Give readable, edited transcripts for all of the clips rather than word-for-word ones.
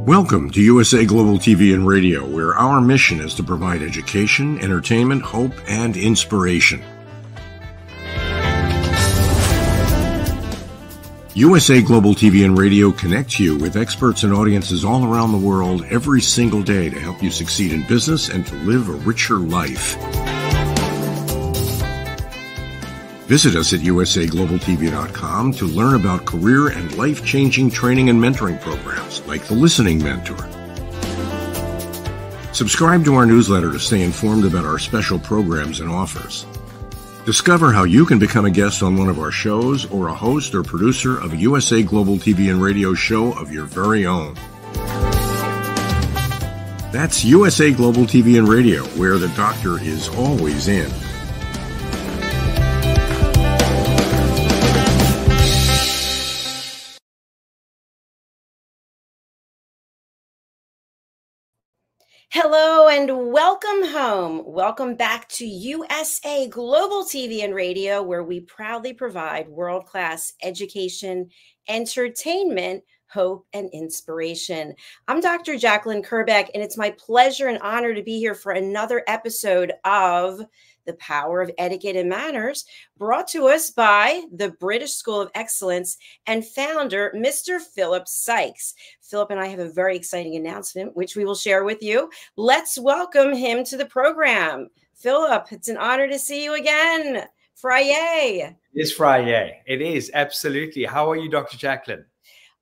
Welcome to USA Global TV and Radio, where our mission is to provide education, entertainment, hope, and inspiration. USA Global TV and Radio connects you with experts and audiences all around the world every single day to help you succeed in business and to live a richer life. Visit us at usaglobaltv.com to learn about career and life-changing training and mentoring programs like the Listening Mentor. Subscribe to our newsletter to stay informed about our special programs and offers. Discover how you can become a guest on one of our shows or a host or producer of a USA Global TV and Radio show of your very own. That's USA Global TV and Radio, where the doctor is always in. Hello and welcome home. Welcome back to USA Global TV and Radio, where we proudly provide world-class education, entertainment, hope, and inspiration. I'm Dr. Jacalyn Kerbeck, and it's my pleasure and honor to be here for another episode of The Power of Etiquette and Manners, brought to us by the British School of Excellence and founder, Mr. Philip SYKES. Philip and I have a very exciting announcement, which we will share with you. Let's welcome him to the program. Philip, it's an honor to see you again. Friday. It is Friday. It is, absolutely. How are you, Dr. Jacalyn?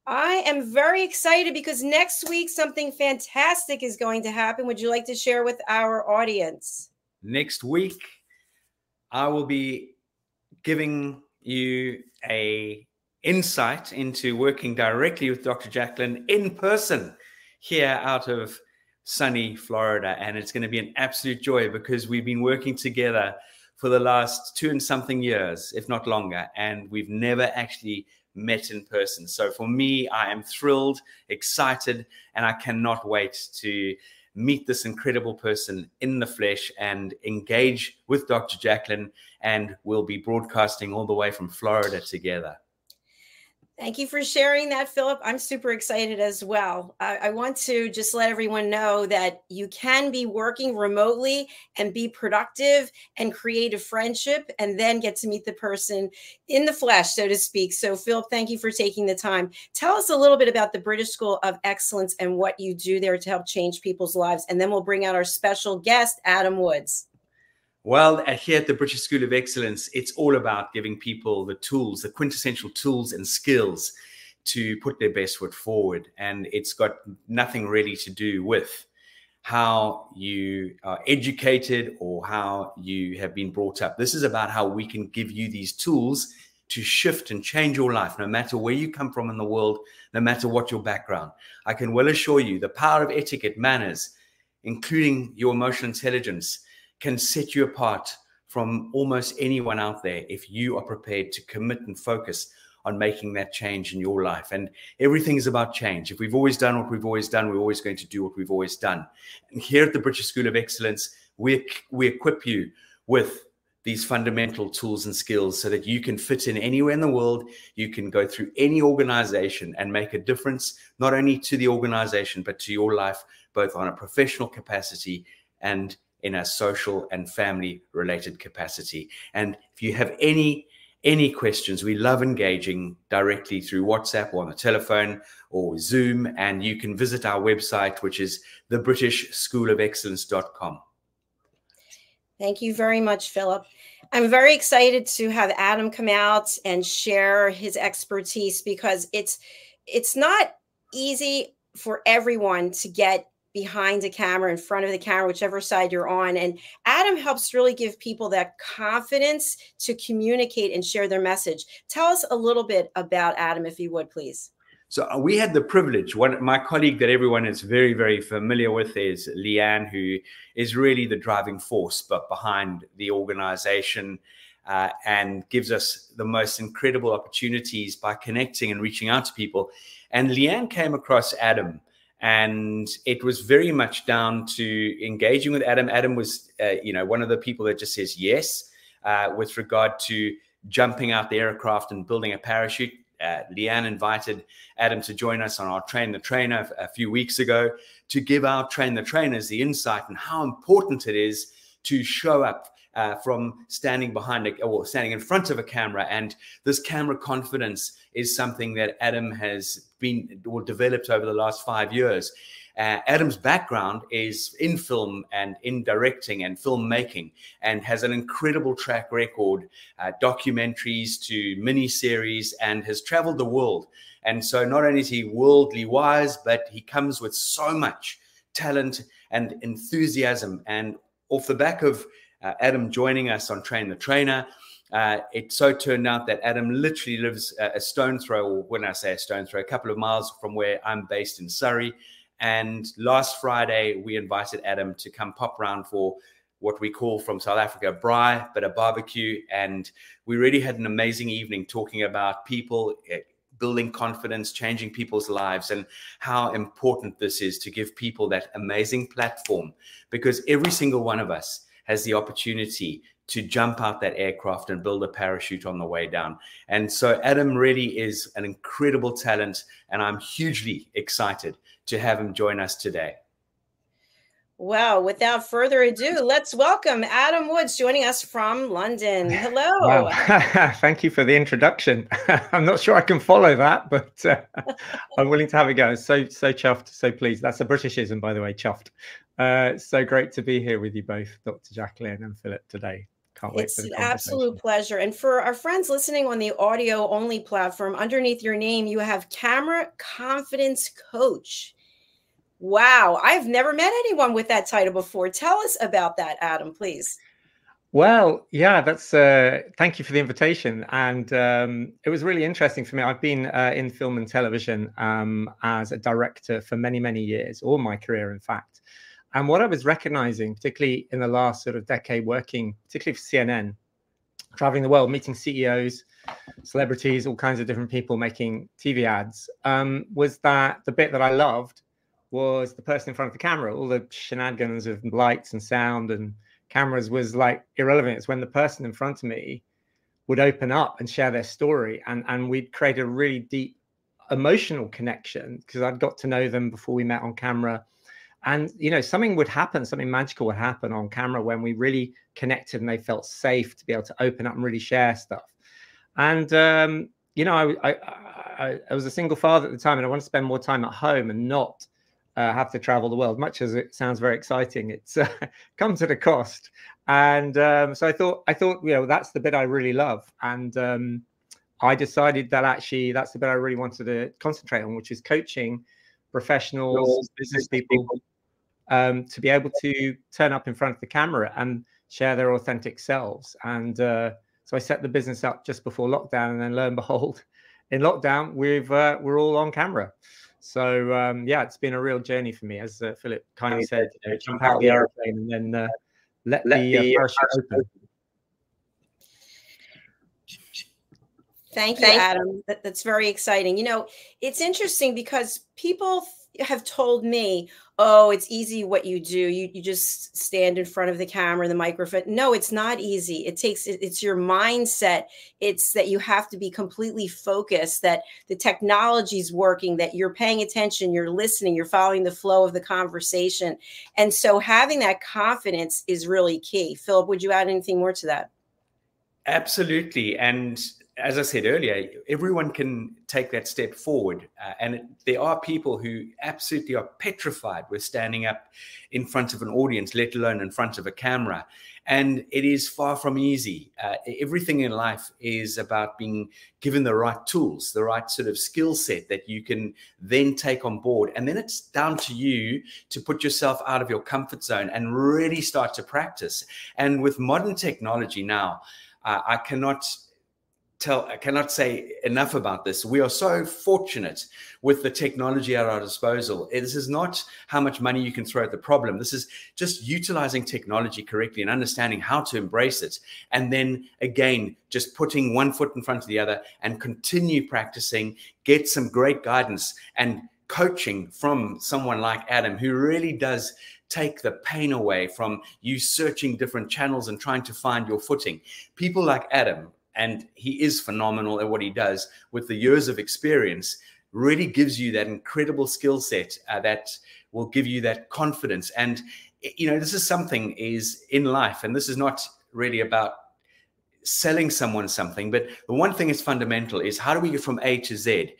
I am very excited because next week something fantastic is going to happen. Would you like to share with our audience? Next week, I will be giving you a insight into working directly with Dr. Jacalyn in person here out of sunny Florida. And it's going to be an absolute joy because we've been working together for the last 2 and something years, if not longer. And we've never actually met in person. So for me, I am thrilled, excited, and I cannot wait to meet this incredible person in the flesh and engage with Dr. Jacalyn, and we'll be broadcasting all the way from Florida together. Thank you for sharing that, Philip. I'm super excited as well. I want to just let everyone know that you can be working remotely and be productive and create a friendship and then get to meet the person in the flesh, so to speak. So, Philip, thank you for taking the time. Tell us a little bit about the British School of Excellence and what you do there to help change people's lives. And then we'll bring out our special guest, Adam Woods. Well, here at the British School of Excellence, it's all about giving people the tools, the quintessential tools and skills to put their best foot forward. And it's got nothing really to do with how you are educated or how you have been brought up. This is about how we can give you these tools to shift and change your life, no matter where you come from in the world, no matter what your background. I can well assure you the power of etiquette, manners, including your emotional intelligence, can set you apart from almost anyone out there if you are prepared to commit and focus on making that change in your life. And everything is about change. If we've always done what we've always done, we're always going to do what we've always done. And here at the British School of Excellence, we equip you with these fundamental tools and skills so that you can fit in anywhere in the world. You can go through any organization and make a difference, not only to the organization, but to your life, both on a professional capacity and in a social and family related capacity. And if you have any questions, we love engaging directly through WhatsApp or on the telephone or Zoom. And you can visit our website, which is thebritishschoolofexcellence.com. Thank you very much, Philip. I'm very excited to have Adam come out and share his expertise because it's not easy for everyone to get behind a camera, in front of the camera, whichever side you're on. And Adam helps really give people that confidence to communicate and share their message. Tell us a little bit about Adam, if you would, please. So we had the privilege, my colleague that everyone is very, very familiar with is Leanne, who is really the driving force but behind the organization and gives us the most incredible opportunities by connecting and reaching out to people. And Leanne came across Adam. And it was very much down to engaging with Adam. Adam was, one of the people that just says yes with regard to jumping out the aircraft and building a parachute. Leanne invited Adam to join us on our Train the Trainer a few weeks ago to give our Train the Trainers the insight and how important it is to show up from standing behind or standing in front of a camera. And this camera confidence is something that Adam has been or developed over the last 5 years. Adam's background is in film and in directing and filmmaking, and has an incredible track record, documentaries to mini-series, and has traveled the world. And so not only is he worldly wise, but he comes with so much talent and enthusiasm. And off the back of Adam joining us on Train the Trainer, it so turned out that Adam literally lives a stone throw, or when I say a stone throw, a couple of miles from where I'm based in Surrey. And last Friday, we invited Adam to come pop around for what we call from South Africa, braai, but a barbecue. And we really had an amazing evening talking about people, building confidence, changing people's lives, and how important this is to give people that amazing platform, because every single one of us has the opportunity to jump out that aircraft and build a parachute on the way down. And so Adam really is an incredible talent, and I'm hugely excited to have him join us today. Well, without further ado, let's welcome Adam Woods joining us from London. Hello. Wow. Thank you for the introduction. I'm not sure I can follow that, but I'm willing to have a go. So chuffed, so pleased. That's a Britishism, by the way, chuffed. So great to be here with you both, Dr. Jacalyn and Philip, today. Can't wait for the conversation. It's an absolute pleasure. And for our friends listening on the audio only platform, underneath your name, you have Camera Confidence Coach. Wow. I've never met anyone with that title before. Tell us about that, Adam, please. Well, yeah, that's thank you for the invitation. And it was really interesting for me. I've been in film and television as a director for many, many years, all my career, in fact. And what I was recognizing, particularly in the last sort of decade working, particularly for CNN, traveling the world, meeting CEOs, celebrities, all kinds of different people making TV ads, was that the bit that I loved was the person in front of the camera. All the shenanigans of lights and sound and cameras was like irrelevant. It's when the person in front of me would open up and share their story, and we'd create a really deep emotional connection because I'd got to know them before we met on camera. And, you know, something would happen, something magical would happen on camera when we really connected and they felt safe to be able to open up and really share stuff. And, you know, I was a single father at the time, and I wanted to spend more time at home and not have to travel the world. Much as it sounds very exciting, it's comes at a cost. And so I thought, you know, that's the bit I really love. And I decided that actually that's the bit I really wanted to concentrate on, which is coaching professionals, business people, to be able to turn up in front of the camera and share their authentic selves. And so I set the business up just before lockdown, and then lo and behold, in lockdown, we're all on camera. So yeah, it's been a real journey for me, as Philip kindly said. You know, jump out the airplane and then let the parachute open. Thank you, Adam. That's very exciting. You know, it's interesting because people have told me, oh, it's easy what you do. You just stand in front of the camera, the microphone. No, it's not easy. It's your mindset. It's that you have to be completely focused, that the technology is working, that you're paying attention, you're listening, you're following the flow of the conversation. And so having that confidence is really key. Philip, would you add anything more to that? Absolutely. And as I said earlier, everyone can take that step forward. And there are people who absolutely are petrified with standing up in front of an audience, let alone in front of a camera. And it is far from easy. Everything in life is about being given the right tools, the right sort of skill set that you can then take on board. And then it's down to you to put yourself out of your comfort zone and really start to practice. And with modern technology now, I cannot say enough about this. We are so fortunate with the technology at our disposal. This is not how much money you can throw at the problem. This is just utilizing technology correctly and understanding how to embrace it. And then again, just putting one foot in front of the other and continue practicing, get some great guidance and coaching from someone like Adam, who really does take the pain away from you searching different channels and trying to find your footing. People like Adam and he is phenomenal at what he does with the years of experience, really gives you that incredible skill set that will give you that confidence. And, you know, this is something is in life, and this is not really about selling someone something, but the one thing is fundamental is how do we get from A to Z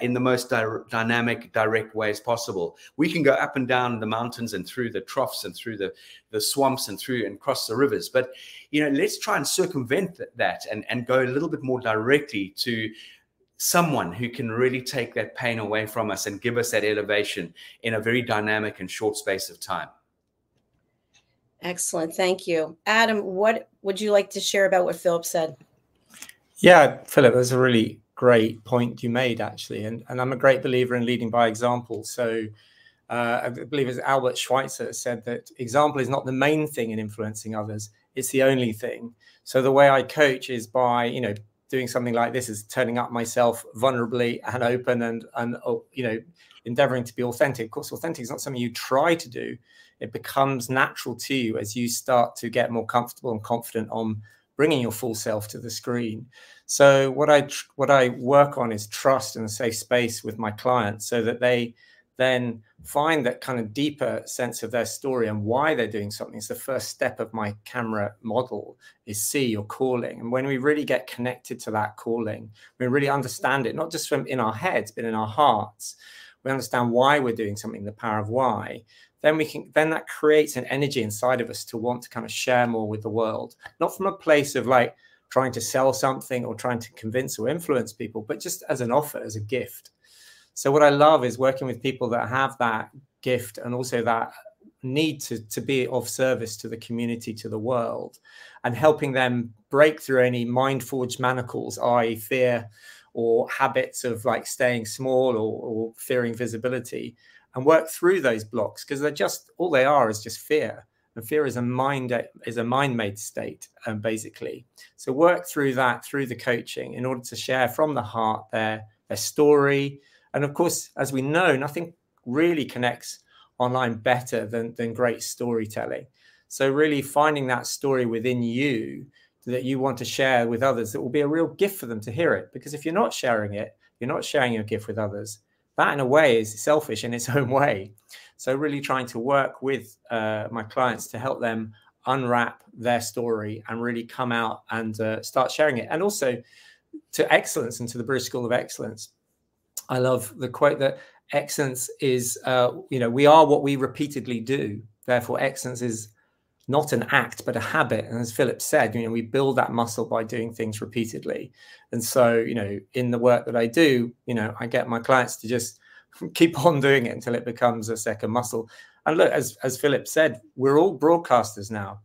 in the most dynamic, direct ways possible. We can go up and down the mountains and through the troughs and through the swamps and through and cross the rivers. But, you know, let's try and circumvent that and go a little bit more directly to someone who can really take that pain away from us and give us that elevation in a very dynamic and short space of time. Excellent. Thank you. Adam, what would you like to share about what Philip said? Yeah, Philip, that's a really great point you made, actually. And I'm a great believer in leading by example. So I believe it's Albert Schweitzer said that example is not the main thing in influencing others. It's the only thing. So the way I coach is by, you know, doing something like this, is turning up myself vulnerably and open and you know, endeavoring to be authentic. Of course, authentic is not something you try to do. It becomes natural to you as you start to get more comfortable and confident on bringing your full self to the screen. So what I work on is trust and a safe space with my clients, so that they then find that kind of deeper sense of their story and why they're doing something. It's the first step of my camera model, is see your calling. And when we really get connected to that calling, we really understand it, not just from in our heads, but in our hearts. We understand why we're doing something, the power of why. Then that creates an energy inside of us to want to kind of share more with the world, not from a place of like trying to sell something or trying to convince or influence people, but just as an offer, as a gift. So what I love is working with people that have that gift and also that need to be of service to the community, to the world, and helping them break through any mind-forged manacles, i.e. fear or habits of like staying small or fearing visibility, and work through those blocks, because they're just, all they are is just fear. And fear is a mind-made state, basically. So work through that, through the coaching, in order to share from the heart their story. And of course, as we know, nothing really connects online better than great storytelling. So really finding that story within you that you want to share with others, that will be a real gift for them to hear it. Because if you're not sharing it, you're not sharing your gift with others. That in a way is selfish in its own way. So really trying to work with my clients to help them unwrap their story and really come out and start sharing it. And also to excellence and to the British School of Excellence. I love the quote that excellence is, you know, we are what we repeatedly do. Therefore, excellence is not an act, but a habit. And as Philip said, you know, we build that muscle by doing things repeatedly. And so, you know, in the work that I do, you know, I get my clients to just keep on doing it until it becomes a second muscle. And look, as Philip said, we're all broadcasters now.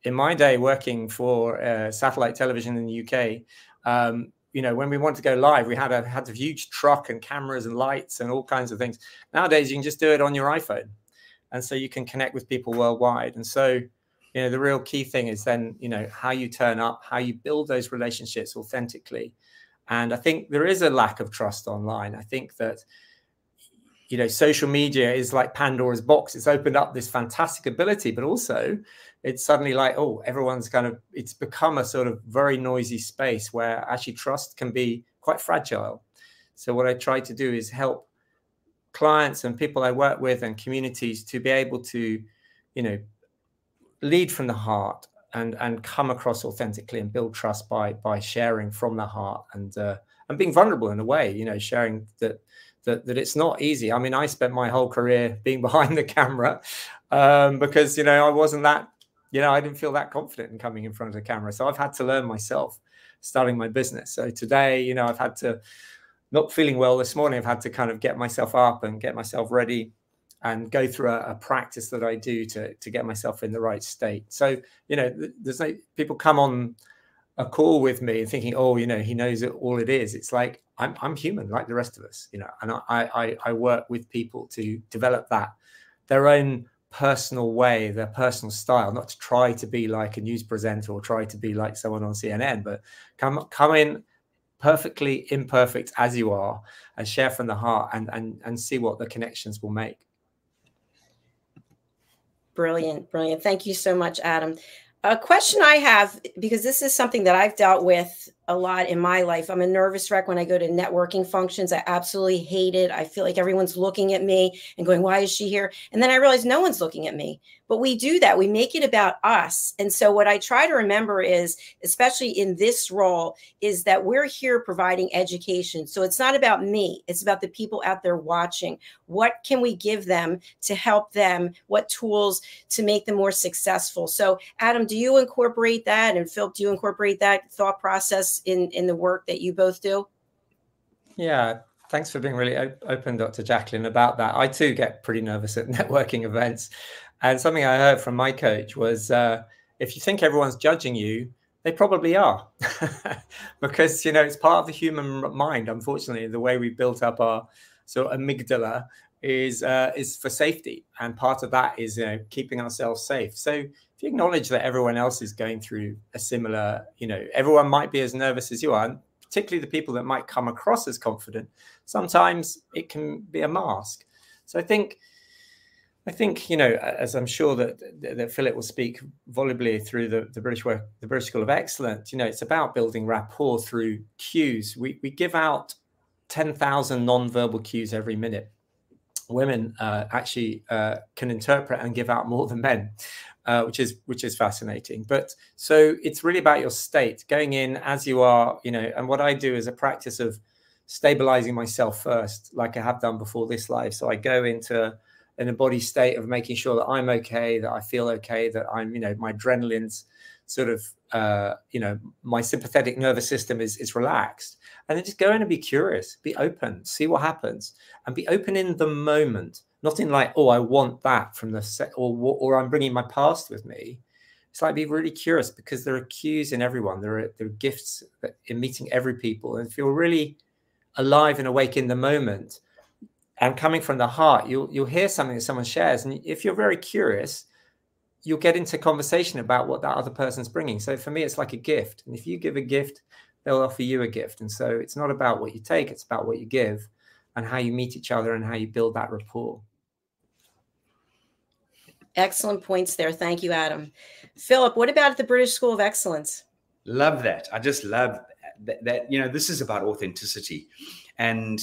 In my day working for satellite television in the UK, you know, when we want to go live, we had a huge truck and cameras and lights and all kinds of things. Nowadays, you can just do it on your iPhone. And so you can connect with people worldwide. And so, you know, the real key thing is then, you know, how you turn up, how you build those relationships authentically. And I think there is a lack of trust online. I think that, you know, social media is like Pandora's box. It's opened up this fantastic ability, but also it's suddenly like, oh, everyone's kind of, it's become a sort of very noisy space where actually trust can be quite fragile. So what I try to do is help clients and people I work with and communities to be able to, you know, lead from the heart and come across authentically and build trust by sharing from the heart and being vulnerable in a way, you know, sharing that it's not easy. I mean, I spent my whole career being behind the camera because, you know, I wasn't that, you know, I didn't feel that confident in coming in front of the camera. So I've had to learn myself starting my business. So today, you know, I've had to, not feeling well this morning, I've had to kind of get myself up and get myself ready and go through a practice that I do to get myself in the right state. So, you know, there's no, people come on a call with me thinking, oh, you know, he knows all it is. It's like, I'm human like the rest of us, you know, and I work with people to develop their own personal way, their personal style, not to try to be like a news presenter or try to be like someone on CNN, but come in perfectly imperfect as you are and share from the heart and see what the connections will make. Brilliant. Brilliant. Thank you so much, Adam. A question I have, because this is something that I've dealt with a lot in my life. I'm a nervous wreck when I go to networking functions. I absolutely hate it. I feel like everyone's looking at me and going, why is she here? And then I realize no one's looking at me. But we do that. We make it about us. And so what I try to remember is, especially in this role, is that we're here providing education. So it's not about me. It's about the people out there watching. What can we give them to help them? What tools to make them more successful? So Adam, do you incorporate that? And Phil, do you incorporate that thought process in the work that you both do? Yeah, thanks for being really open, Dr. Jacalyn, about that. I too get pretty nervous at networking events. And something I heard from my coach was, if you think everyone's judging you, they probably are. Because, you know, it's part of the human mind. Unfortunately, the way we built up our sort of amygdala is for safety. And part of that is, you know, keeping ourselves safe. So if you acknowledge that everyone else is going through a similar, you know, everyone might be as nervous as you are, and particularly the people that might come across as confident, sometimes it can be a mask. So I think, you know, as I'm sure that Philip will speak volubly through the British School of Excellence, you know, it's about building rapport through cues. We give out 10,000 non-verbal cues every minute. Women actually can interpret and give out more than men, which is fascinating. But so it's really about your state, going in as you are, you know. And what I do is a practice of stabilizing myself first, like I have done before this live. So I go into an embodied state of making sure that I'm okay, that I feel okay, that I'm, you know, my adrenaline's sort of, you know, my sympathetic nervous system is relaxed. And then just go in and be curious, be open, see what happens, and be open in the moment, not in like, oh, I want that from the set, or I'm bringing my past with me. It's like, be really curious, because there are cues in everyone. There are gifts in meeting every people. And if you're really alive and awake in the moment and coming from the heart, you'll hear something that someone shares. And if you're very curious, you'll get into conversation about what that other person's bringing. So for me, it's like a gift. And if you give a gift, they'll offer you a gift. And so it's not about what you take, it's about what you give and how you meet each other and how you build that rapport. Excellent points there. Thank you, Adam. Philip, what about the British School of Excellence? Love that. I just love that, you know, this is about authenticity. And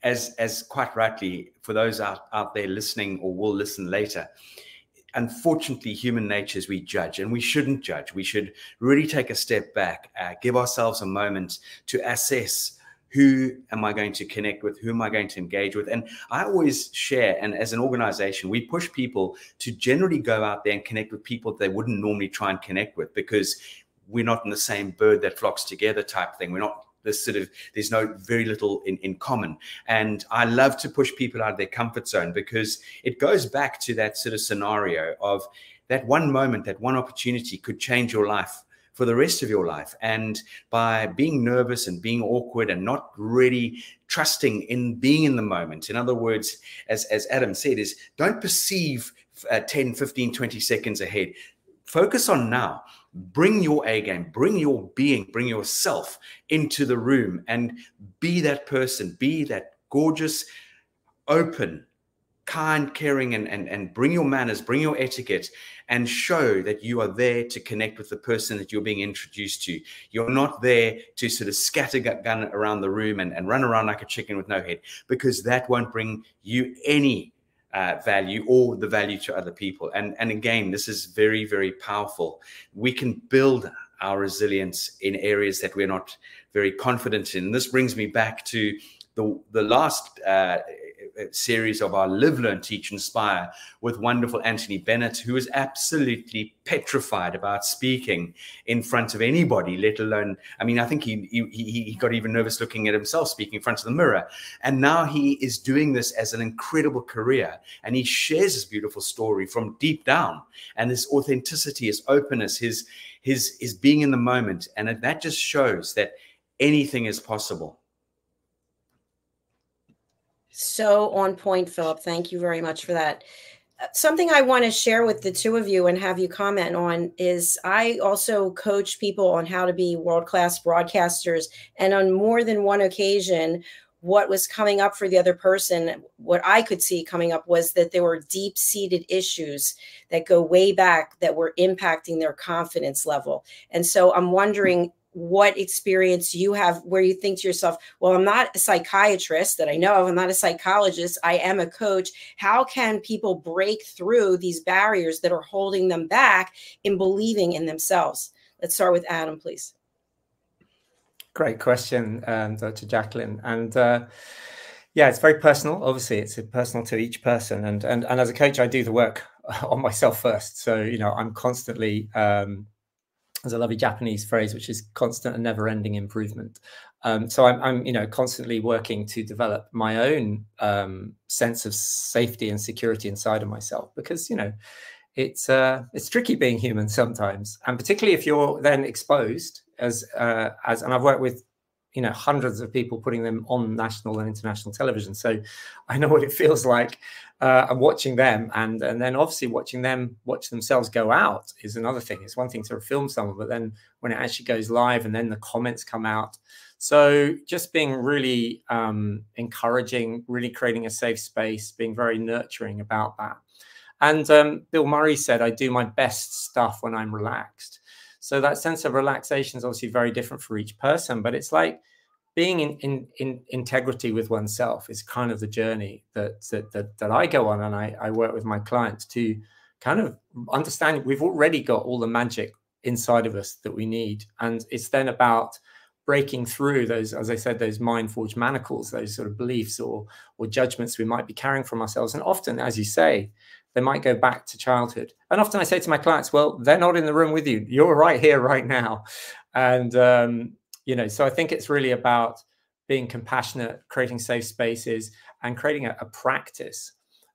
as quite rightly, for those out there listening or will listen later, unfortunately, human nature is we judge, and we shouldn't judge. We should really take a step back, give ourselves a moment to assess, who am I going to connect with? Who am I going to engage with? And I always share, and as an organization, we push people to generally go out there and connect with people that they wouldn't normally try and connect with, because we're not in the same bird that flocks together type thing. We're not this sort of, there's very little in common. And I love to push people out of their comfort zone, because it goes back to that sort of scenario of that one moment, that one opportunity could change your life for the rest of your life. And by being nervous and being awkward and not really trusting in being in the moment, in other words, as Adam said, is don't perceive 10, 15, 20 seconds ahead. Focus on now. Bring your A game, bring your being, bring yourself into the room and be that person, be that gorgeous, open, kind, caring, and bring your manners, bring your etiquette, and show that you are there to connect with the person that you're being introduced to. You're not there to sort of scattergun around the room and run around like a chicken with no head, because that won't bring you any value or the value to other people. And again, this is very, very powerful. We can build our resilience in areas that we're not very confident in. This brings me back to the last series of our Live, Learn, Teach, Inspire with wonderful Anthony Bennett, who is absolutely petrified about speaking in front of anybody, let alone, I mean, I think he got even nervous looking at himself speaking in front of the mirror. And now he is doing this as an incredible career. And he shares this beautiful story from deep down. And this authenticity, his openness, his being in the moment. And that just shows that anything is possible. So on point, Philip. Thank you very much for that. Something I want to share with the two of you and have you comment on is I also coach people on how to be world-class broadcasters. And on more than one occasion, what was coming up for the other person, what I could see coming up, was that there were deep-seated issues that go way back that were impacting their confidence level. And so I'm wondering what experience you have where you think to yourself, well, I'm not a psychiatrist that I know of, I'm not a psychologist, I am a coach. How can people break through these barriers that are holding them back in believing in themselves? Let's start with Adam, please. Great question, Dr. Jacalyn. And yeah, it's very personal. Obviously, it's personal to each person. And as a coach, I do the work on myself first. So, you know, I'm constantly, there's a lovely Japanese phrase, which is constant and never-ending improvement. So I'm, you know, constantly working to develop my own sense of safety and security inside of myself, because, you know, it's tricky being human sometimes, and particularly if you're then exposed as and I've worked with, you know, hundreds of people, putting them on national and international television, so I know what it feels like. And watching them, and then obviously watching them watch themselves go out is another thing. It's one thing to film someone, but then when it actually goes live and then the comments come out. So just being really encouraging, really creating a safe space, being very nurturing about that. And Bill Murray said, I do my best stuff when I'm relaxed. So that sense of relaxation is obviously very different for each person, but it's like being in integrity with oneself is kind of the journey that I go on, and I work with my clients to kind of understand we've already got all the magic inside of us that we need. And it's then about breaking through those, as I said, those mind-forged manacles, those sort of beliefs or judgments we might be carrying from ourselves. And often, as you say, they might go back to childhood. And often I say to my clients, well, they're not in the room with you. You're right here, right now. And, you know, so I think it's really about being compassionate, creating safe spaces, and creating a practice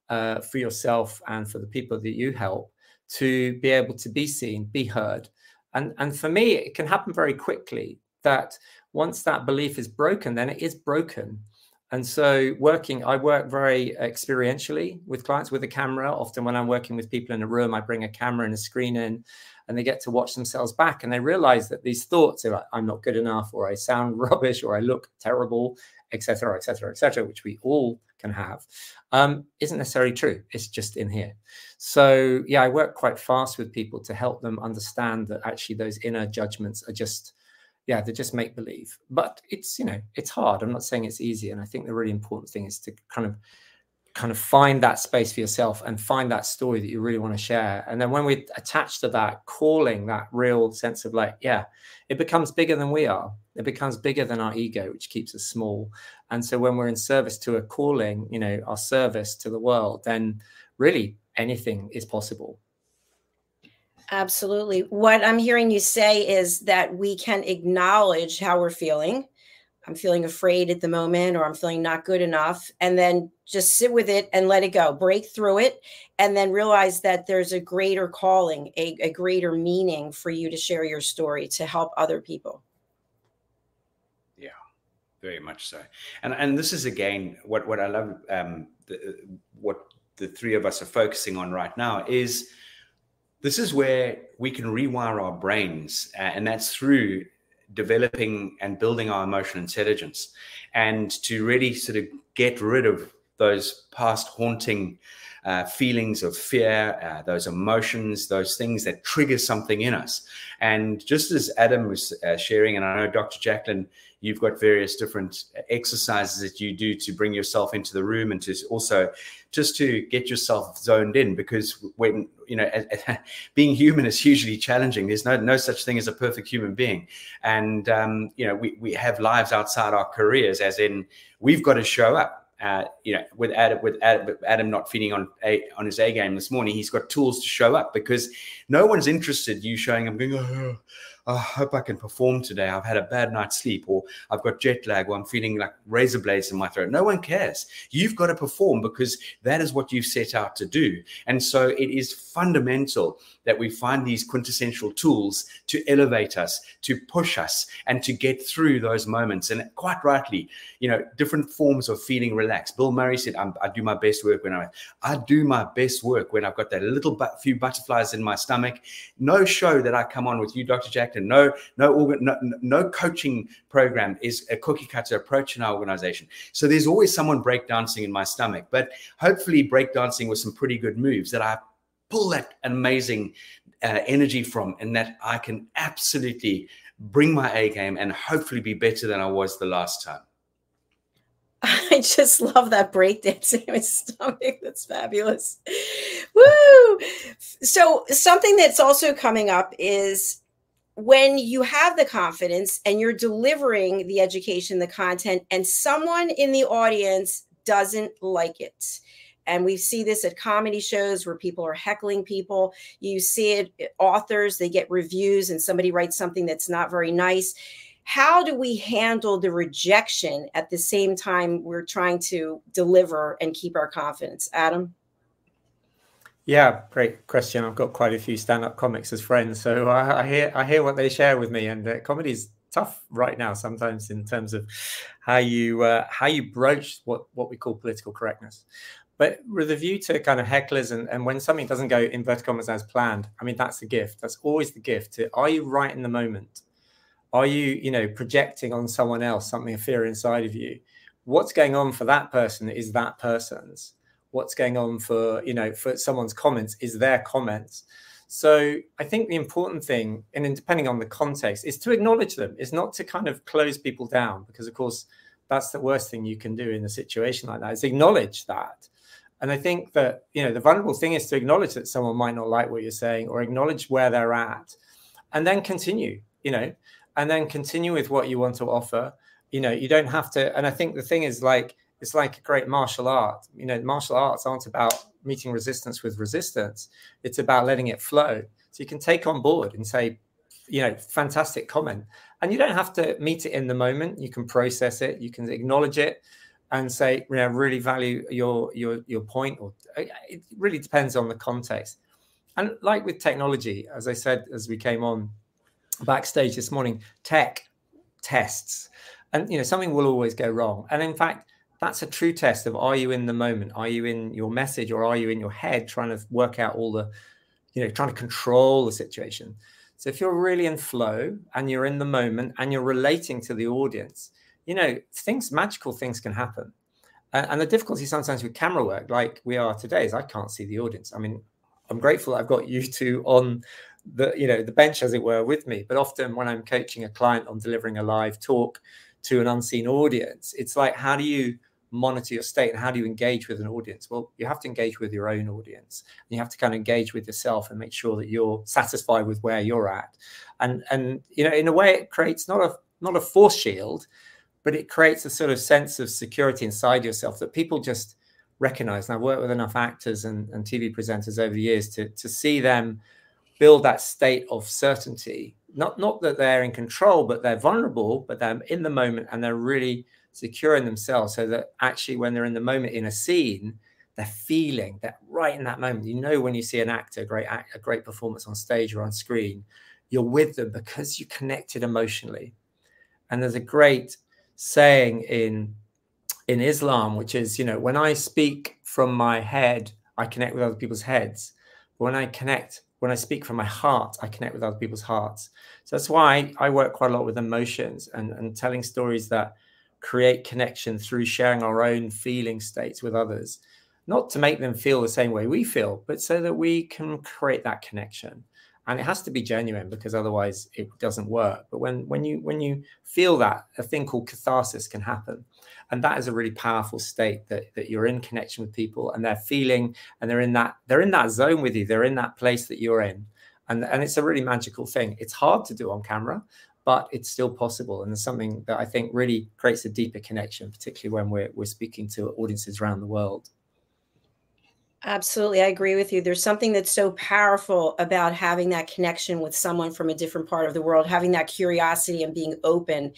for yourself and for the people that you help to be able to be seen, be heard. And for me, it can happen very quickly, that once that belief is broken, then it is broken. And so I work very experientially with clients with a camera. Often when I'm working with people in a room, I bring a camera and a screen in, and they get to watch themselves back, and they realize that these thoughts are like, I'm not good enough, or I sound rubbish, or I look terrible, etc., etc., etc., which we all can have, isn't necessarily true. It's just in here. So yeah, I work quite fast with people to help them understand that actually those inner judgments are just, yeah, they just make believe. But it's, you know, it's hard. I'm not saying it's easy. And I think the really important thing is to kind of find that space for yourself and find that story that you really want to share. And then when we attach to that calling, that real sense of like, yeah, it becomes bigger than we are. It becomes bigger than our ego, which keeps us small. And so when we're in service to a calling, you know, our service to the world, then really anything is possible. Absolutely. What I'm hearing you say is that we can acknowledge how we're feeling. I'm feeling afraid at the moment, or I'm feeling not good enough, and then just sit with it and let it go, break through it, and then realize that there's a greater calling, a greater meaning for you to share your story to help other people. Yeah, very much so. And this is, again, what I love, what the three of us are focusing on right now is, this is where we can rewire our brains, and that's through developing and building our emotional intelligence, and to really sort of get rid of those past haunting feelings of fear, those emotions, those things that trigger something in us. And just as Adam was sharing, and I know Dr. Jacalyn, you've got various different exercises that you do to bring yourself into the room, and to also just to get yourself zoned in, because when, you know, being human is hugely challenging. There's no such thing as a perfect human being. And, you know, we have lives outside our careers, as in we've got to show up. You know, with Adam not feeding on his A game this morning, he's got tools to show up, because no one's interested in you showing up going, oh, I hope I can perform today. I've had a bad night's sleep, or I've got jet lag, or I'm feeling like razor blades in my throat. No one cares. You've got to perform, because that is what you've set out to do. And so it is fundamental that we find these quintessential tools to elevate us, to push us, and to get through those moments. And quite rightly, you know, different forms of feeling relaxed. Bill Murray said, I do my best work when I do my best work when I've got that few butterflies in my stomach. No show that I come on with you, Dr. Jacalyn, contact, and no coaching program is a cookie cutter approach in our organization. So there's always someone breakdancing in my stomach, but hopefully breakdancing with some pretty good moves that I pull that amazing energy from, and that I can absolutely bring my A game and hopefully be better than I was the last time. I just love that breakdancing in my stomach. That's fabulous. Woo! So something that's also coming up is when you have the confidence and you're delivering the education, the content, and someone in the audience doesn't like it. And we see this at comedy shows where people are heckling people. You see it, authors, they get reviews and somebody writes something that's not very nice. How do we handle the rejection at the same time we're trying to deliver and keep our confidence? Adam? Yeah, great question. I've got quite a few stand-up comics as friends, so I hear what they share with me, and comedy is tough right now sometimes in terms of how you broach what we call political correctness. But with a view to kind of hecklers and when something doesn't go inverted commas as planned, I mean, that's the gift. That's always the gift. Are you right in the moment? Are you, projecting on someone else something, a fear inside of you? What's going on for that person is that person's. What's going on for someone's comments is their comments. So I think the important thing, and depending on the context, is to acknowledge them. It's not to kind of close people down, because of course that's the worst thing you can do in a situation like that, is acknowledge that. And I think that, the vulnerable thing is to acknowledge that someone might not like what you're saying, or acknowledge where they're at, and then continue, and then continue with what you want to offer. You don't have to. And I think the thing is, it's like a great martial art. Martial arts aren't about meeting resistance with resistance. It's about letting it flow. So you can take on board and say, fantastic comment. And you don't have to meet it in the moment. You can process it. You can acknowledge it and say, really value your point. Or it really depends on the context. And like with technology, as I said, as we came on backstage this morning, tech tests, and something will always go wrong. And in fact, that's a true test of, are you in the moment? Are you in your message, or are you in your head trying to work out all the, trying to control the situation? So if you're really in flow and you're in the moment and you're relating to the audience, magical things can happen. And the difficulty sometimes with camera work, like we are today, is I can't see the audience. I mean, I'm grateful I've got you two on the bench, as it were, with me. But often when I'm coaching a client on delivering a live talk to an unseen audience, it's like, how do you monitor your state and how do you engage with an audience? Well, you have to engage with your own audience, and you have to kind of engage with yourself and make sure that you're satisfied with where you're at. And in a way, it creates not a force shield, but it creates a sort of sense of security inside yourself that people just recognize. And I've worked with enough actors and TV presenters over the years to see them build that state of certainty. Not that they're in control, but they're vulnerable, but they're in the moment and they're really secure in themselves, so that actually when they're in the moment in a scene, they're feeling that right in that moment. When you see an actor, a great performance on stage or on screen, you're with them because you connected emotionally. And there's a great saying in Islam, which is, when I speak from my head, I connect with other people's heads. But when I speak from my heart, I connect with other people's hearts. So that's why I work quite a lot with emotions and telling stories that create connection through sharing our own feeling states with others, not to make them feel the same way we feel, but so that we can create that connection. And it has to be genuine, because otherwise it doesn't work. But when you feel that, a thing called catharsis can happen. And that is a really powerful state, that you're in connection with people and they're feeling, and they're in that zone with you. They're in that place that you're in. And it's a really magical thing. It's hard to do on camera, but it's still possible. And it's something that I think really creates a deeper connection, particularly when we're speaking to audiences around the world. Absolutely. I agree with you. There's something that's so powerful about having that connection with someone from a different part of the world, having that curiosity and being open.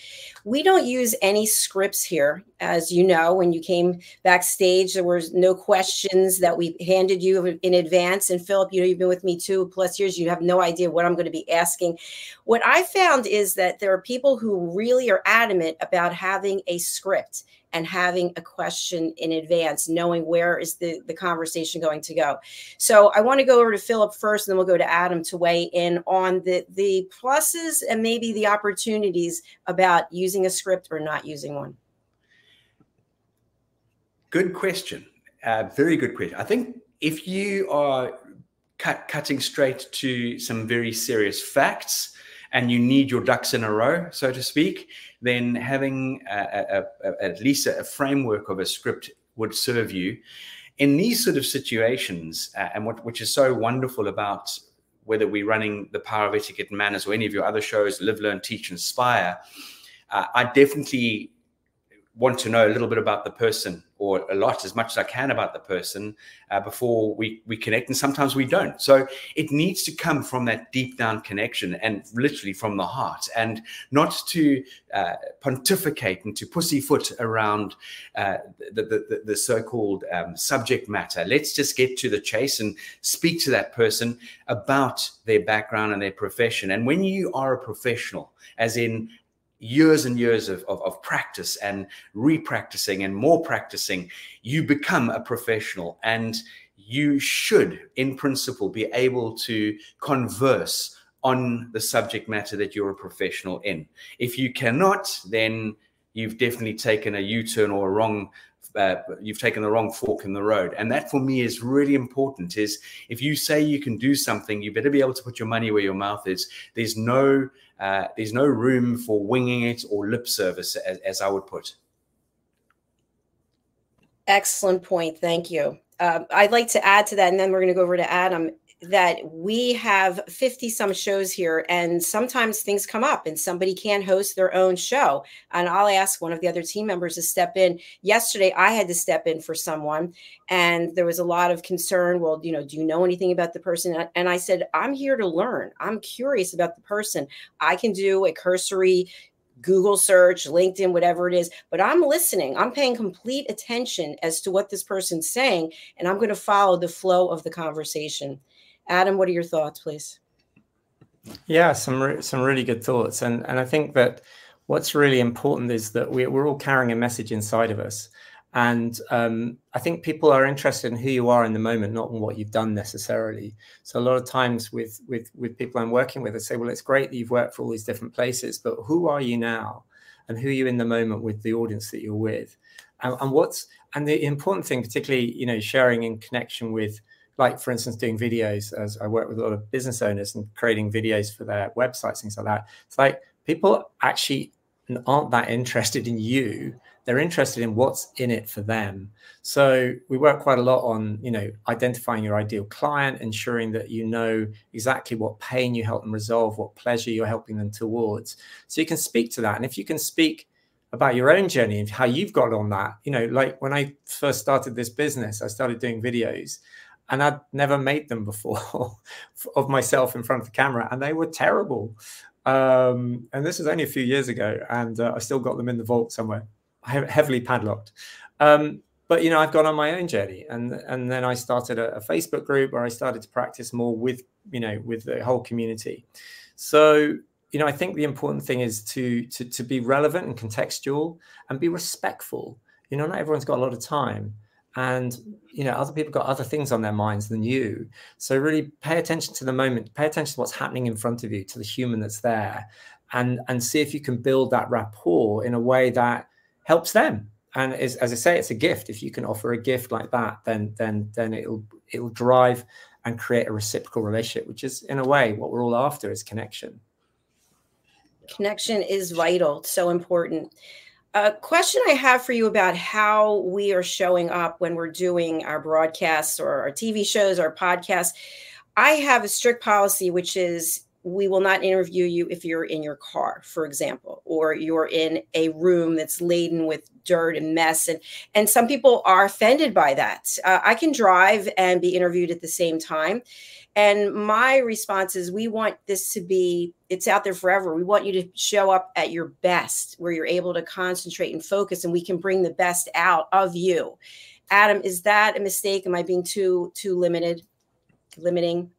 We don't use any scripts here. As you know, when you came backstage, there was no questions that we handed you in advance. And Philip, you've been with me 2+ years. You have no idea what I'm going to be asking. What I found is that there are people who really are adamant about having a script. and having a question in advance, knowing where is the conversation going to go. So I want to go over to Philip first, and then we'll go to Adam to weigh in on the pluses and maybe the opportunities about using a script or not using one. Good question. Very good question. I think if you are cutting straight to some very serious facts and you need your ducks in a row, so to speak, then having at least a framework of a script would serve you. In these sort of situations, and which is so wonderful about whether we're running The Power of Etiquette and Manners or any of your other shows, Live, Learn, Teach, Inspire, I definitely want to know a little bit about the person, or a lot, as much as I can about the person before we connect, and sometimes we don't. So it needs to come from that deep down connection and literally from the heart, and not to pontificate and to pussyfoot around the so-called subject matter. Let's just get to the chase and speak to that person about their background and their profession. And when you are a professional, as in years and years of practice and repracticing and more practicing, you become a professional, and you should, in principle, be able to converse on the subject matter that you're a professional in. If you cannot, then you've definitely taken a U-turn or a wrong you've taken the wrong fork in the road. And that for me is really important, is if you say you can do something, you better be able to put your money where your mouth is. There's no room for winging it or lip service, as I would put. Excellent point. Thank you. I'd like to add to that, and then we're going to go over to Adam, that we have 50 some shows here, and sometimes things come up and somebody can't host their own show, and I'll ask one of the other team members to step in. Yesterday I had to step in for someone, and there was a lot of concern. Well, do you know anything about the person? And I said, I'm here to learn. I'm curious about the person. I can do a cursory Google search, LinkedIn, whatever it is, but I'm listening. I'm paying complete attention as to what this person's saying, and I'm going to follow the flow of the conversation. Adam, what are your thoughts, please? Yeah, some really good thoughts. And I think that what's really important is that we're all carrying a message inside of us. And I think people are interested in who you are in the moment, not in what you've done necessarily. So a lot of times with people I'm working with, I say, well, it's great that you've worked for all these different places, but who are you now? And who are you in the moment with the audience that you're with? And the important thing, particularly, sharing in connection with, like, for instance, doing videos, as I work with a lot of business owners and creating videos for their websites, things like that. It's like people actually aren't that interested in you. They're interested in what's in it for them. So we work quite a lot on, identifying your ideal client, ensuring that you know exactly what pain you help them resolve, what pleasure you're helping them towards. So you can speak to that. And if you can speak about your own journey and how you've got on that, like when I first started this business, I started doing videos, and I'd never made them before of myself in front of the camera, and they were terrible. And this was only a few years ago, and I still got them in the vault somewhere, heavily padlocked. But I've gone on my own journey, and then I started a Facebook group where I started to practice more with the whole community. So I think the important thing is to be relevant and contextual, and be respectful. Not everyone's got a lot of time. And, other people got other things on their minds than you. So really pay attention to the moment, pay attention to what's happening in front of you, to the human that's there, and see if you can build that rapport in a way that helps them. And as I say, it's a gift. If you can offer a gift like that, then it'll drive and create a reciprocal relationship, which is, in a way, what we're all after, is connection. Connection is vital, so important. A question I have for you about how we are showing up when we're doing our broadcasts or our TV shows, our podcasts. I have a strict policy, which is we will not interview you if you're in your car, for example, or you're in a room that's laden with dirt and mess. And some people are offended by that. I can drive and be interviewed at the same time. And my response is, we want this to be, it's out there forever. We want you to show up at your best, where you're able to concentrate and focus, and we can bring the best out of you. Adam, is that a mistake? Am I being too limiting?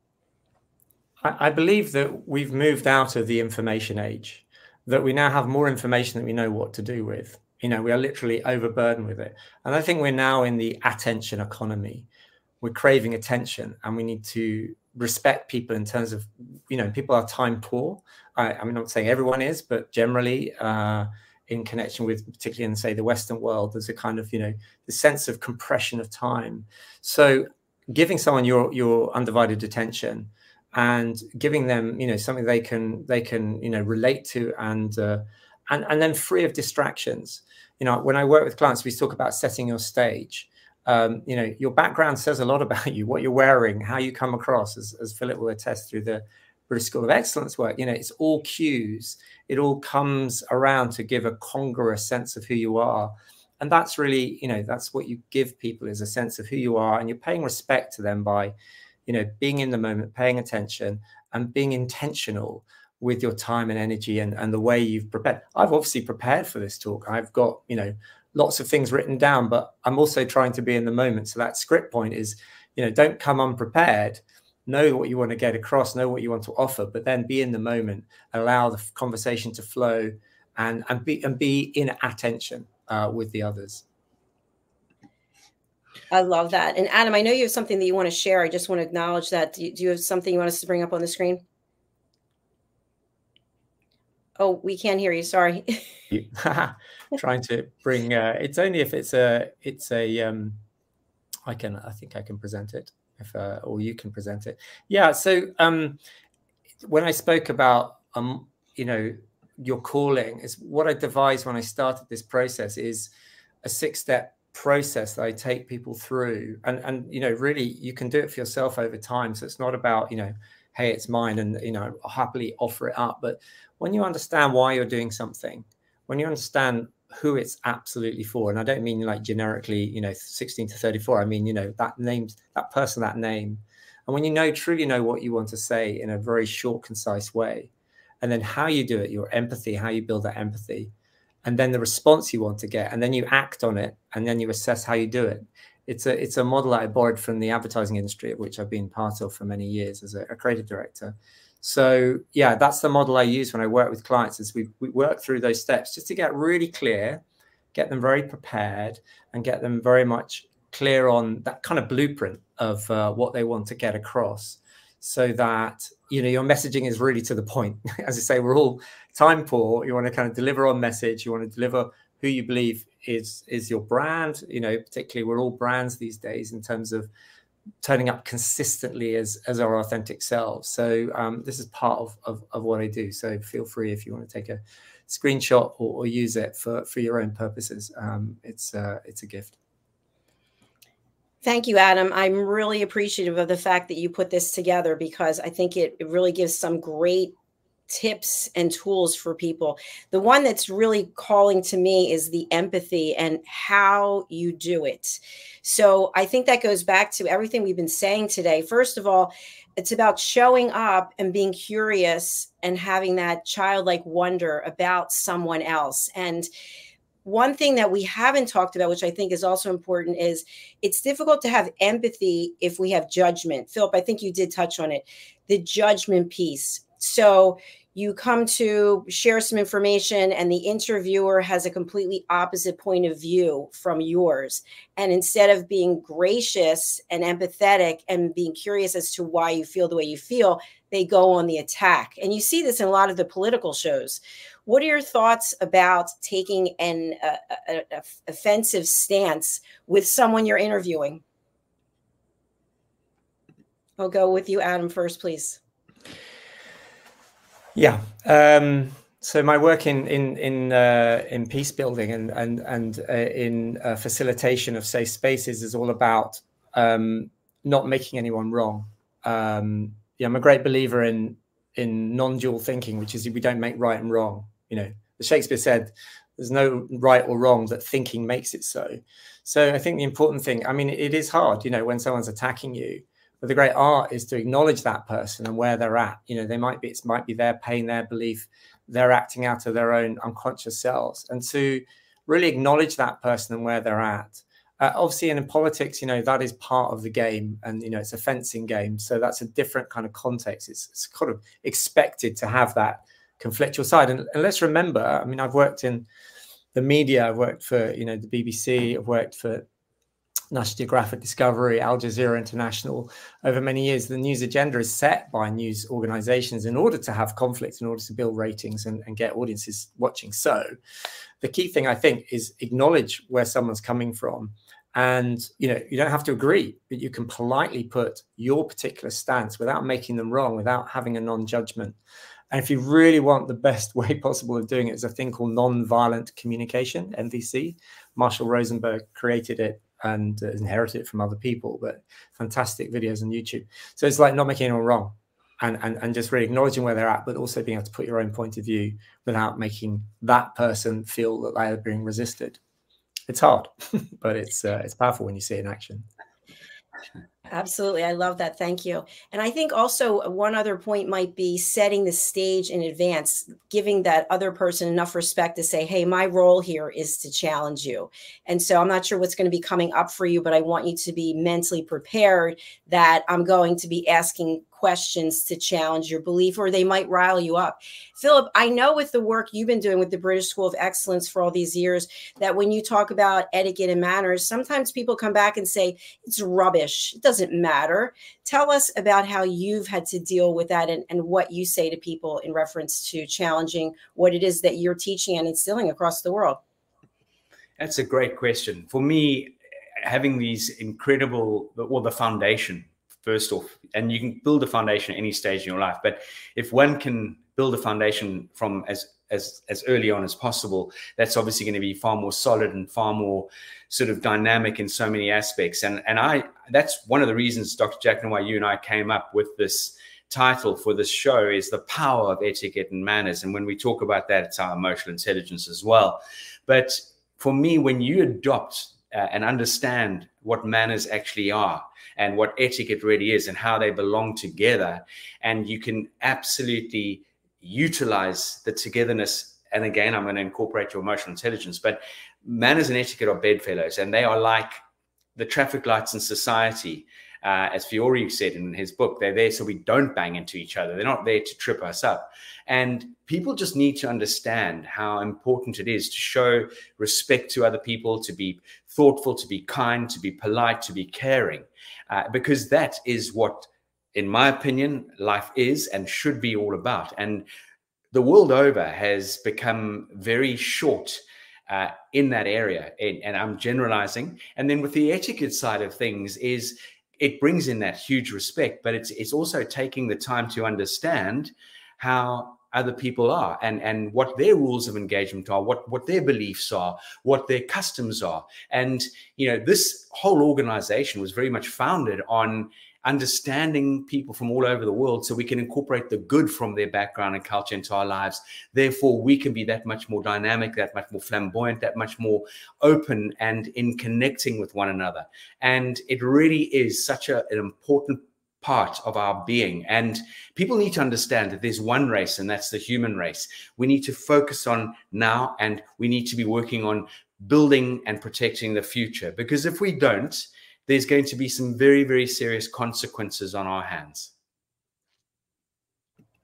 I believe that we've moved out of the information age, that we now have more information than we know what to do with. You know, we are literally overburdened with it. And I think we're now in the attention economy. We're craving attention, and we need to respect people in terms of, you know, people are time poor. I'm not saying everyone is, but generally in connection with, particularly in, say, the Western world, there's a kind of, you know, the sense of compression of time. So giving someone your undivided attention and giving them, you know, something they can, you know, relate to, and then free of distractions. You know, when I work with clients, we talk about setting your stage. You know, your background says a lot about you, what you're wearing, how you come across, as Philip will attest through the British School of Excellence work. You know, it's all cues. It all comes around to give a congruous sense of who you are. And that's really, you know, that's what you give people, is a sense of who you are. And you're paying respect to them by, you know, being in the moment, paying attention, and being intentional with your time and energy and the way you've prepared. I've obviously prepared for this talk. I've got, you know, lots of things written down, but I'm also trying to be in the moment. So that script point is, you know, don't come unprepared. Know what you want to get across, know what you want to offer, but then be in the moment, allow the conversation to flow, and be in attention with the others. I love that. And Adam, I know you have something that you want to share. I just want to acknowledge that. Do you have something you want us to bring up on the screen? Oh, we can't hear you. Sorry. Trying to bring. It's only if it's a. I think I can present it. If or you can present it. Yeah. So when I spoke about you know, your calling, is what I devised when I started this process is a 6-step process that I take people through, and you know, really you can do it for yourself over time. So it's not about, you know, hey, it's mine, and you know, I'll happily offer it up. But when you understand why you're doing something, when you understand who it's absolutely for, and I don't mean like generically, you know, 16 to 34. I mean, you know, that names, that person, that name. And when you know, truly know what you want to say in a very short, concise way, and then how you do it, your empathy, how you build that empathy, and then the response you want to get, and then you act on it, and then you assess how you do it. It's a model that I borrowed from the advertising industry, of which I've been part of for many years as a creative director. So yeah, that's the model I use when I work with clients, is we work through those steps just to get really clear, get them very prepared, and get them very much clear on that kind of blueprint of what they want to get across, so that, you know, your messaging is really to the point. As I say, we're all time poor. You want to kind of deliver on message. You want to deliver who you believe is your brand. You know, particularly we're all brands these days in terms of turning up consistently as our authentic selves. So this is part of what I do. So feel free, if you want to take a screenshot or use it for your own purposes. It's a gift. Thank you, Adam. I'm really appreciative of the fact that you put this together, because I think it really gives some great tips and tools for people. The one that's really calling to me is the empathy and how you do it. So I think that goes back to everything we've been saying today. First of all, it's about showing up and being curious and having that childlike wonder about someone else. And one thing that we haven't talked about, which I think is also important, is it's difficult to have empathy if we have judgment. Philip, I think you did touch on it, the judgment piece. So you come to share some information and the interviewer has a completely opposite point of view from yours. And instead of being gracious and empathetic and being curious as to why you feel the way you feel, they go on the attack. And you see this in a lot of the political shows. What are your thoughts about taking an offensive stance with someone you're interviewing? I'll go with you, Adam, first, please. Yeah. So my work in peace building and in facilitation of safe spaces is all about not making anyone wrong. Yeah, I'm a great believer in non-dual thinking, which is we don't make right and wrong. You know, Shakespeare said, "There's no right or wrong, that thinking makes it so." So I think the important thing, I mean, it is hard, you know, when someone's attacking you. But the great art is to acknowledge that person and where they're at. You know, they might be, it might be their pain, their belief, they're acting out of their own unconscious selves, and to really acknowledge that person and where they're at. Obviously, in politics, you know, that is part of the game, and you know, it's a fencing game, so that's a different kind of context. It's kind of expected to have that conflictual side, and let's remember, I mean, I've worked in the media. I've worked for, you know, the BBC. I've worked for National Geographic, Discovery, Al Jazeera International. Over many years, the news agenda is set by news organizations in order to have conflict, in order to build ratings and get audiences watching. So the key thing, I think, is acknowledge where someone's coming from. And, you know, you don't have to agree, but you can politely put your particular stance without making them wrong, without having a non-judgment. And if you really want the best way possible of doing it, is a thing called non-violent communication, NVC. Marshall Rosenberg created it and inherited it from other people, but fantastic videos on YouTube. So it's like not making anyone wrong and just really acknowledging where they're at, but also being able to put your own point of view without making that person feel that they are being resisted. It's hard, but it's powerful when you see it in action. Absolutely. I love that. Thank you. And I think also one other point might be setting the stage in advance, giving that other person enough respect to say, hey, my role here is to challenge you. And so I'm not sure what's going to be coming up for you, but I want you to be mentally prepared that I'm going to be asking questions to challenge your belief, or they might rile you up. Philip, I know with the work you've been doing with the British School of Excellence for all these years, that when you talk about etiquette and manners, sometimes people come back and say, it's rubbish. It doesn't matter. Tell us about how you've had to deal with that and what you say to people in reference to challenging what it is that you're teaching and instilling across the world. That's a great question. For me, having these incredible, well, the foundation, first off, and you can build a foundation at any stage in your life, but if one can build a foundation from as early on as possible, that's obviously going to be far more solid and far more sort of dynamic in so many aspects. And that's one of the reasons, Dr. Jacalyn, why you and I came up with this title for this show, is the power of etiquette and manners. And when we talk about that, it's our emotional intelligence as well. But for me, when you adopt and understand what manners actually are and what etiquette really is and how they belong together, and you can absolutely utilize the togetherness. And again, I'm going to incorporate your emotional intelligence, but manners and etiquette are bedfellows, and they are like the traffic lights in society. As Fiore said in his book, they're there so we don't bang into each other. They're not there to trip us up. And people just need to understand how important it is to show respect to other people, to be thoughtful, to be kind, to be polite, to be caring, because that is what, in my opinion, life is and should be all about. And the world over has become very short in that area. And I'm generalizing. And then with the etiquette side of things is, it brings in that huge respect, but it's also taking the time to understand how other people are and what their rules of engagement are, what their beliefs are, what their customs are. And, you know, this whole organization was very much founded on understanding people from all over the world so we can incorporate the good from their background and culture into our lives. Therefore, we can be that much more dynamic, that much more flamboyant, that much more open and in connecting with one another. And it really is such an important part of our being. And people need to understand that there's one race, and that's the human race. We need to focus on now, and we need to be working on building and protecting the future. Because if we don't, there's going to be some very, very serious consequences on our hands.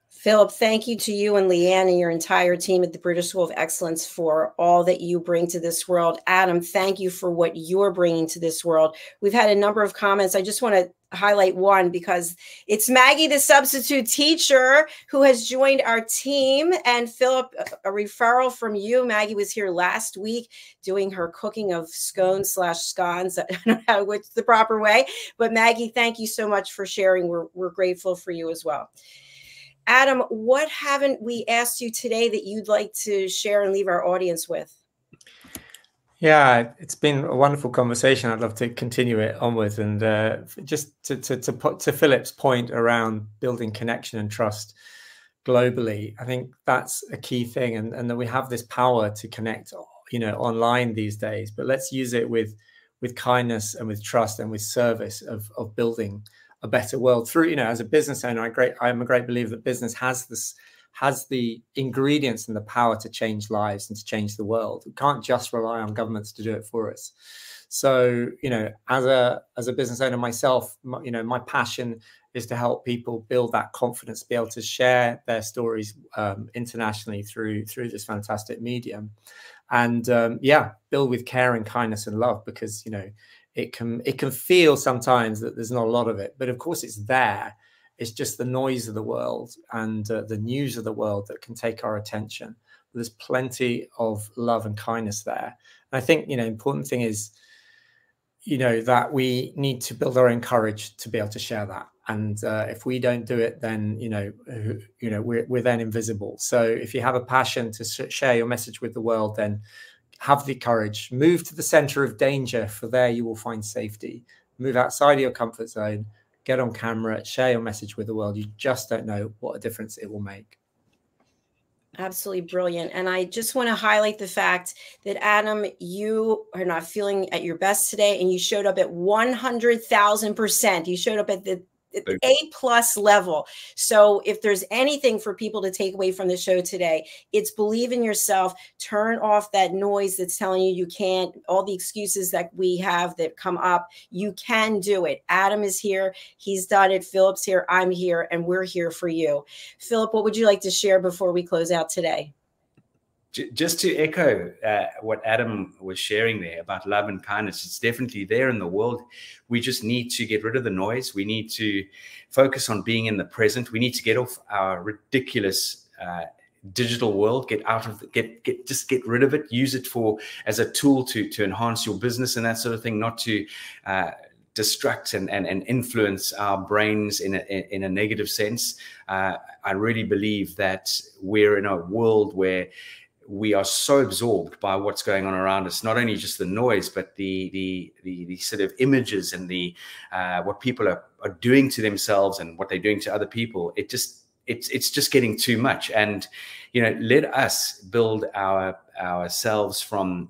Philip, thank you to you and Leanne and your entire team at the British School of Excellence for all that you bring to this world. Adam, thank you for what you're bringing to this world. We've had a number of comments. I just want to highlight one because it's Maggie, the substitute teacher, who has joined our team. And Philip, a referral from you. Maggie was here last week doing her cooking of scones/scones. I don't know what's the proper way, but Maggie, thank you so much for sharing. We're grateful for you as well. Adam, what haven't we asked you today that you'd like to share and leave our audience with? Yeah, it's been a wonderful conversation. I'd love to continue it onwards. And just to put to Philip's point around building connection and trust globally, I think that's a key thing. And that we have this power to connect, you know, online these days. But let's use it with kindness and with trust and with service of building a better world through, you know, as a business owner, I'm a great believer that business has the ingredients and the power to change lives and to change the world. We can't just rely on governments to do it for us. So, you know, as a business owner myself, you know, my passion is to help people build that confidence, be able to share their stories internationally through this fantastic medium. And yeah, build with care and kindness and love, because, you know, it can feel sometimes that there's not a lot of it, but of course it's there. It's just the noise of the world and the news of the world that can take our attention. There's plenty of love and kindness there. And I think, you know, important thing is, you know, that we need to build our own courage to be able to share that. And if we don't do it, then, you know, we're then invisible. So if you have a passion to share your message with the world, then have the courage, move to the center of danger, for there you will find safety. Move outside of your comfort zone, get on camera, share your message with the world. You just don't know what a difference it will make. Absolutely brilliant. And I just want to highlight the fact that, Adam, you are not feeling at your best today, and you showed up at 100,000%. You showed up at the A+ level. So if there's anything for people to take away from the show today, it's believe in yourself, turn off that noise that's telling you can't, all the excuses that we have that come up. You can do it. Adam is here. He's done it. Philip's here. I'm here, and we're here for you. Philip, what would you like to share before we close out today? Just to echo what Adam was sharing there about love and kindness, it's definitely there in the world. We just need to get rid of the noise. We need to focus on being in the present. We need to get off our ridiculous digital world, get rid of it, use it as a tool to enhance your business and that sort of thing, not to distract and influence our brains in a negative sense. I really believe that we're in a world where we are so absorbed by what's going on around us, not only just the noise, but the sort of images and the what people are doing to themselves and what they're doing to other people. It's just getting too much. And, you know, let us build ourselves from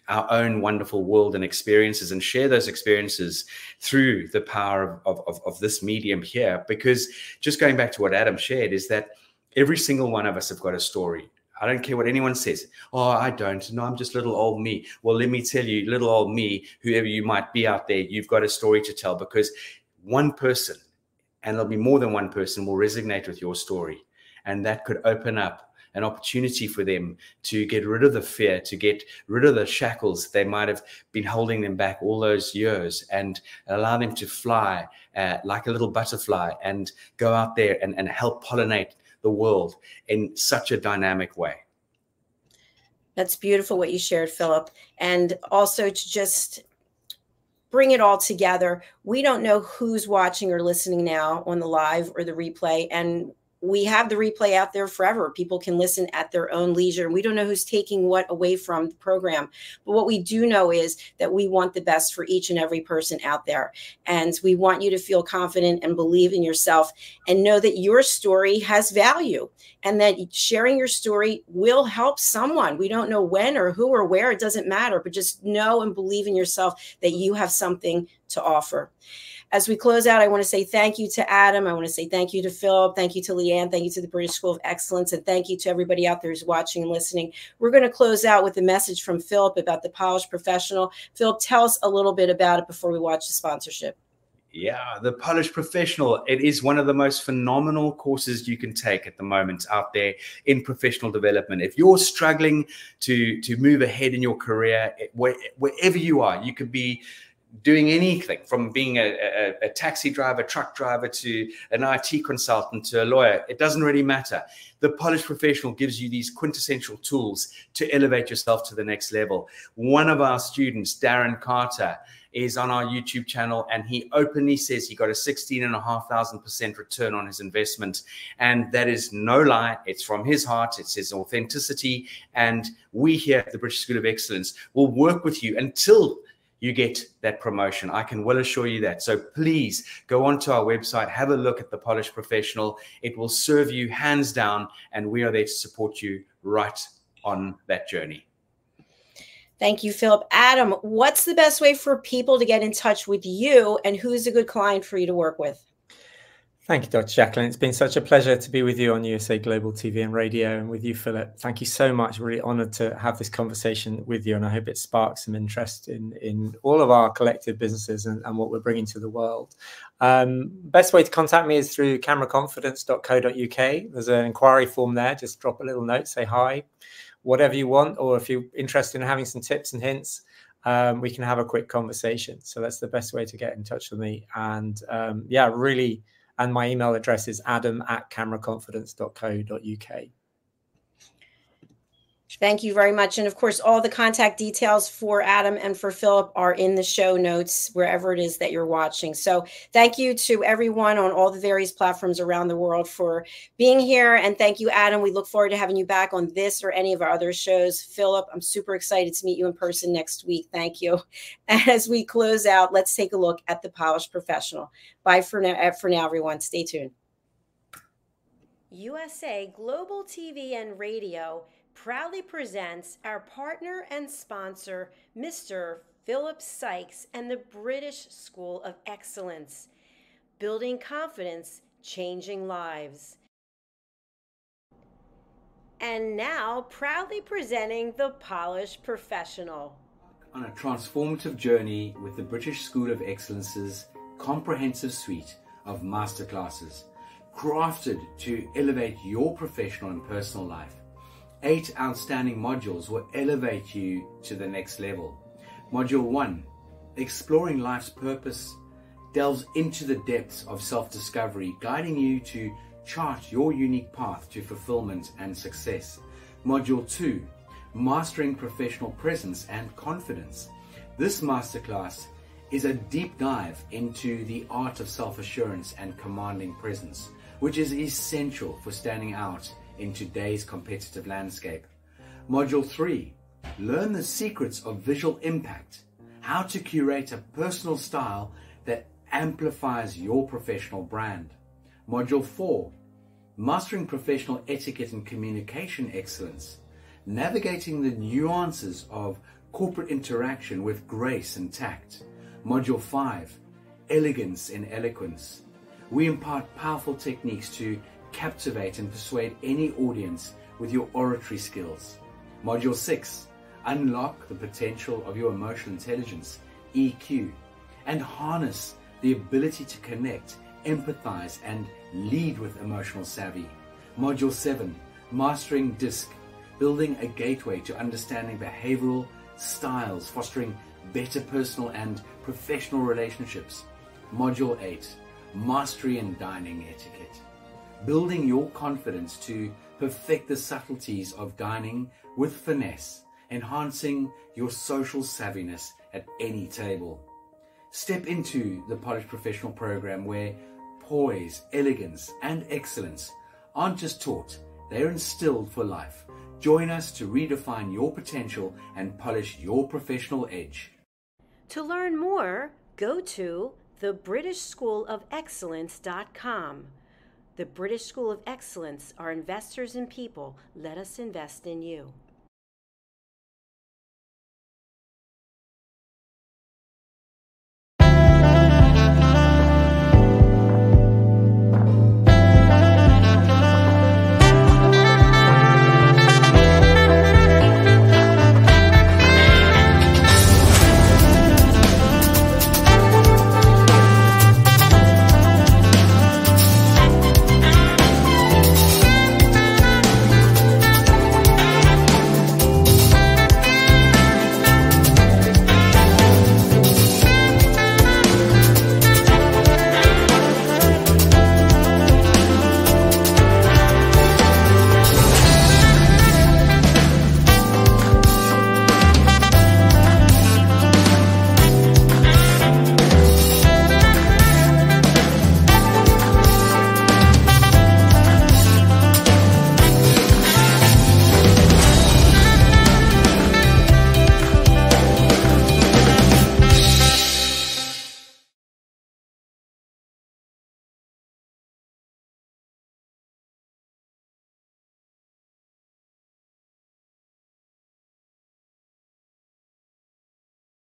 our own wonderful world and experiences, and share those experiences through the power of this medium here. Because just going back to what Adam shared, is that every single one of us have got a story. I don't care what anyone says. Oh, I don't. No, I'm just little old me. Well, let me tell you, little old me, whoever you might be out there, you've got a story to tell, because one person, and there'll be more than one person, will resonate with your story. And that could open up an opportunity for them to get rid of the fear, to get rid of the shackles they might have been holding them back all those years, and allow them to fly like a little butterfly and go out there and help pollinate the world in such a dynamic way. That's beautiful what you shared, Philip. And also to just bring it all together. We don't know who's watching or listening now on the live or the replay, and we have the replay out there forever. People can listen at their own leisure. And we don't know who's taking what away from the program. But what we do know is that we want the best for each and every person out there. And we want you to feel confident and believe in yourself, and know that your story has value, and that sharing your story will help someone. We don't know when or who or where, it doesn't matter, but just know and believe in yourself that you have something to offer. As we close out, I want to say thank you to Adam. I want to say thank you to Philip. Thank you to Leanne. Thank you to the British School of Excellence. And thank you to everybody out there who's watching and listening. We're going to close out with a message from Philip about the Polished Professional. Philip, tell us a little bit about it before we watch the sponsorship. Yeah, the Polished Professional. It is one of the most phenomenal courses you can take at the moment out there in professional development. If you're struggling to move ahead in your career, wherever you are, you could be doing anything from being a taxi driver, truck driver, to an IT consultant, to a lawyer. It doesn't really matter. The Polished Professional gives you these quintessential tools to elevate yourself to the next level. One of our students, Darren Carter, is on our YouTube channel, and he openly says he got a 16,500% return on his investment. And that is no lie. It's from his heart. It's his authenticity. And we here at the British School of Excellence will work with you until you get that promotion. I can well assure you that. So please go onto our website, have a look at the Polished Professional. It will serve you hands down, and we are there to support you right on that journey. Thank you, Philip. Adam, what's the best way for people to get in touch with you, and who's a good client for you to work with? Thank you, Dr. Jacalyn. It's been such a pleasure to be with you on USA Global TV and Radio, and with you, Philip. Thank you so much. Really honored to have this conversation with you, and I hope it sparks some interest in all of our collective businesses and what we're bringing to the world. Best way to contact me is through cameraconfidence.co.uk. There's an inquiry form there. Just drop a little note, say hi. whatever you want, or if you're interested in having some tips and hints, we can have a quick conversation. So that's the best way to get in touch with me. And yeah, really, and my email address is adam@cameraconfidence.co.uk. Thank you very much. And of course, all the contact details for Adam and for Philip are in the show notes, wherever it is that you're watching. So thank you to everyone on all the various platforms around the world for being here. And thank you, Adam. We look forward to having you back on this or any of our other shows. Philip, I'm super excited to meet you in person next week. Thank you. And as we close out, let's take a look at the Polished Professional. Bye for now, everyone. Stay tuned. USA Global TV and Radio proudly presents our partner and sponsor, Mr. Philip Sykes and the British School of Excellence. Building confidence, changing lives. And now, proudly presenting the Polished Professional. On a transformative journey with the British School of Excellence's comprehensive suite of masterclasses, crafted to elevate your professional and personal life. 8 outstanding modules will elevate you to the next level. Module 1, Exploring Life's Purpose, delves into the depths of self-discovery, guiding you to chart your unique path to fulfillment and success. Module 2, Mastering Professional Presence and Confidence. This masterclass is a deep dive into the art of self-assurance and commanding presence, which is essential for standing out in today's competitive landscape. Module 3, Learn the secrets of visual impact, how to curate a personal style that amplifies your professional brand. Module 4, Mastering Professional Etiquette and Communication Excellence, navigating the nuances of corporate interaction with grace and tact. Module 5, Elegance in Eloquence. We impart powerful techniques to captivate and persuade any audience with your oratory skills. Module 6, Unlock the potential of your emotional intelligence, EQ, and harness the ability to connect, empathize, and lead with emotional savvy. Module 7, Mastering DISC, building a gateway to understanding behavioral styles, fostering better personal and professional relationships. Module 8, Mastery in Dining Etiquette, building your confidence to perfect the subtleties of dining with finesse, enhancing your social savviness at any table. Step into the Polished Professional program where poise, elegance, and excellence aren't just taught, they're instilled for life. Join us to redefine your potential and polish your professional edge. To learn more, go to thebritishschoolofexcellence.com. The British School of Excellence are investors in people. Let us invest in you.